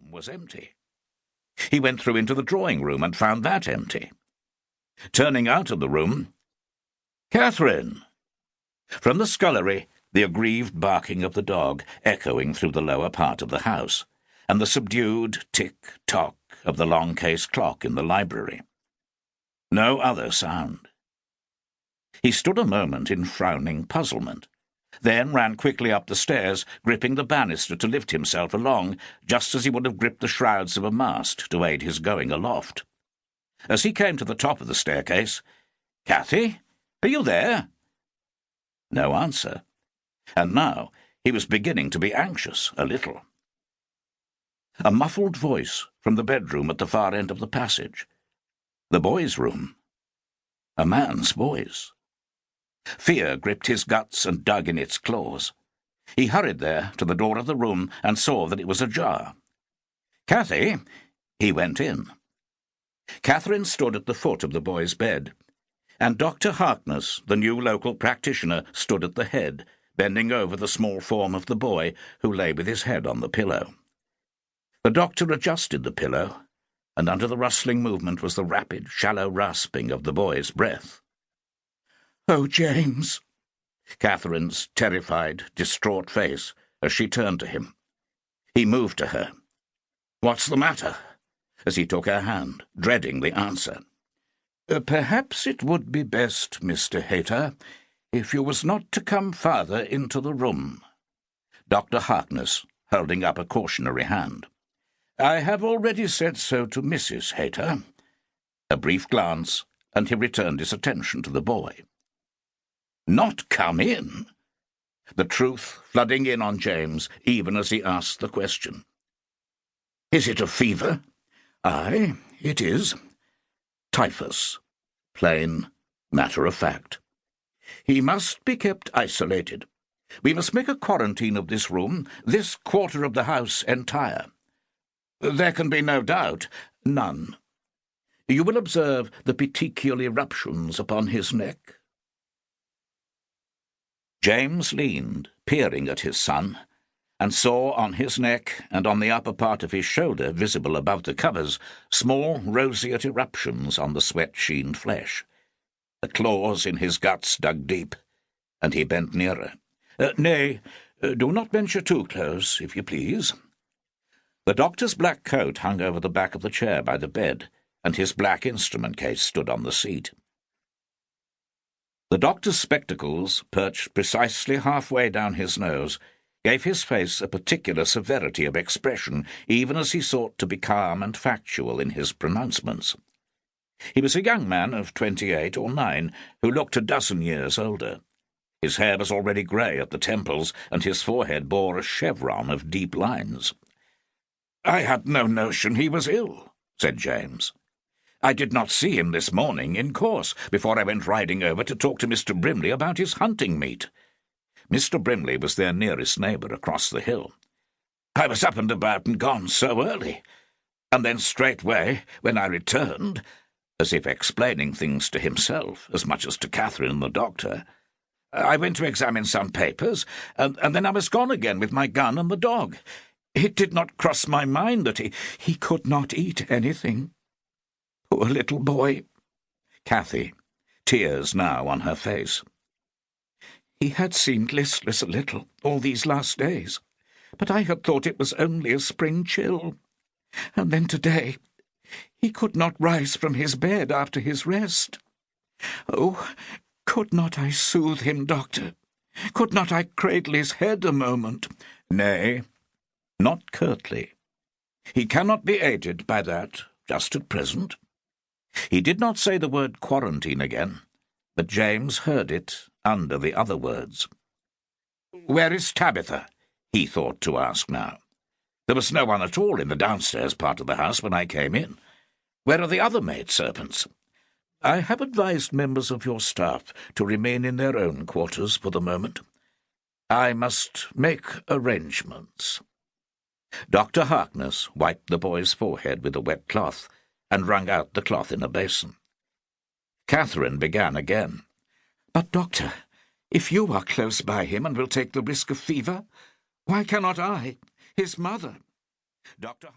room was empty. He went through into the drawing-room and found that empty. Turning out of the room, "Catherine!" From the scullery, the aggrieved barking of the dog echoing through the lower part of the house, and the subdued tick-tock of the long-case clock in the library. No other sound. He stood a moment in frowning puzzlement, then ran quickly up the stairs, gripping the banister to lift himself along, just as he would have gripped the shrouds of a mast to aid his going aloft. As he came to the top of the staircase, "Cathy, are you there?" No answer, and now he was beginning to be anxious a little. A muffled voice from the bedroom at the far end of the passage. The boys' room. A man's voice. Fear gripped his guts and dug in its claws. He hurried there to the door of the room and saw that it was ajar. "Cathy!" He went in. Catherine stood at the foot of the boy's bed, and Dr. Harkness, the new local practitioner, stood at the head, bending over the small form of the boy, who lay with his head on the pillow. The doctor adjusted the pillow, and under the rustling movement was the rapid, shallow rasping of the boy's breath. "Oh, James!" Catherine's terrified, distraught face as she turned to him. He moved to her. "What's the matter?" as he took her hand, dreading the answer. "Perhaps it would be best, Mr. Hayter, if you was not to come farther into the room." Dr. Harkness, holding up a cautionary hand. "I have already said so to Mrs. Hayter." A brief glance, and he returned his attention to the boy. "Not come in?" The truth flooding in on James even as he asked the question. "Is it a fever?" "Aye, it is. Typhus. Plain, matter-of-fact. He must be kept isolated. We must make a quarantine of this room, this quarter of the house entire. There can be no doubt, none. You will observe the petechial eruptions upon his neck." James leaned, peering at his son, and saw on his neck and on the upper part of his shoulder, visible above the covers, small roseate eruptions on the sweat-sheened flesh. The claws in his guts dug deep, and he bent nearer. "Nay, do not venture too close, if you please." The doctor's black coat hung over the back of the chair by the bed, and his black instrument case stood on the seat. The doctor's spectacles, perched precisely halfway down his nose, gave his face a particular severity of expression, even as he sought to be calm and factual in his pronouncements. He was a young man of 28 or 9, who looked a dozen years older. His hair was already grey at the temples, and his forehead bore a chevron of deep lines. "I had no notion he was ill," said James. "I did not see him this morning in course, before I went riding over to talk to Mr. Brimley about his hunting meat." Mr. Brimley was their nearest neighbour across the hill. "I was up and about and gone so early, and then straightway, when I returned," as if explaining things to himself as much as to Catherine and the doctor, "I went to examine some papers, and then I was gone again with my gun and the dog. It did not cross my mind that he could not eat anything. Poor little boy." Cathy, tears now on her face. "He had seemed listless a little all these last days, but I had thought it was only a spring chill. And then today he could not rise from his bed after his rest. Oh, could not I soothe him, doctor? Could not I cradle his head a moment?" "Nay, not curtly. He cannot be aided by that just at present." He did not say the word quarantine again, but James heard it under the other words. "Where is Tabitha?" he thought to ask now. There was no one at all in the downstairs part of the house when I came in. Where are the other maidservants? "I have advised members of your staff to remain in their own quarters for the moment. I must make arrangements." Dr. Harkness wiped the boy's forehead with a wet cloth and wrung out the cloth in a basin. Catherine began again. "But, doctor, if you are close by him and will take the risk of fever, why cannot I, his mother?" Dr.